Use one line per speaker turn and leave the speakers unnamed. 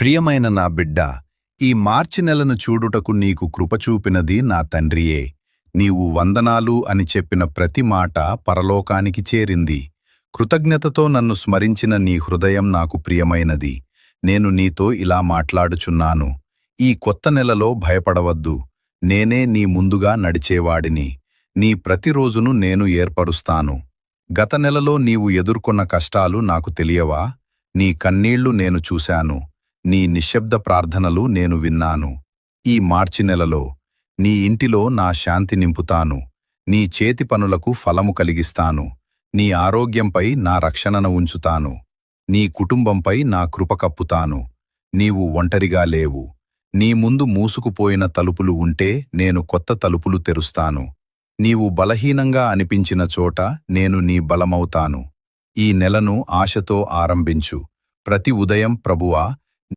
ప్రియమైన నా బిడ్డా, ఈ మార్చి నెలను చూడుటకు నీకు కృపచూపినది నా తండ్రియే. నీవు వందనాలు అని చెప్పిన ప్రతి మాట పరలోకానికి చేరింది. కృతజ్ఞతతో నన్ను స్మరించిన నీ హృదయం నాకు ప్రియమైనది. నేను నీతో ఇలా మాట్లాడుచున్నాను. ఈ కొత్త నెలలో భయపడవద్దు. నేనే నీ ముందుగా నడిచేవాడిని. నీ ప్రతిరోజును నేను ఏర్పరుస్తాను. గత నెలలో నీవు ఎదుర్కొన్న కష్టాలు నాకు తెలియవా? నీ కన్నీళ్లు నేను చూశాను. నీ నిశ్శబ్ద ప్రార్థనలు నేను విన్నాను. ఈ మార్చి నెలలో నీ ఇంటిలో నా శాంతి నింపుతాను. నీ చేతి పనులకు ఫలము కలిగిస్తాను. నీ ఆరోగ్యంపై నా రక్షణను ఉంచుతాను. నీ కుటుంబంపై నా కృప కప్పుతాను. నీవు ఒంటరిగా లేవు. నీ ముందు మూసుకుపోయిన తలుపులు ఉంటే నేను కొత్త తలుపులు తెరుస్తాను. నీవు బలహీనంగా అనిపించిన చోట నేను నీ బలమవుతాను. ఈ నెలను ఆశతో ఆరంభించు. ప్రతి ఉదయం ప్రభువా,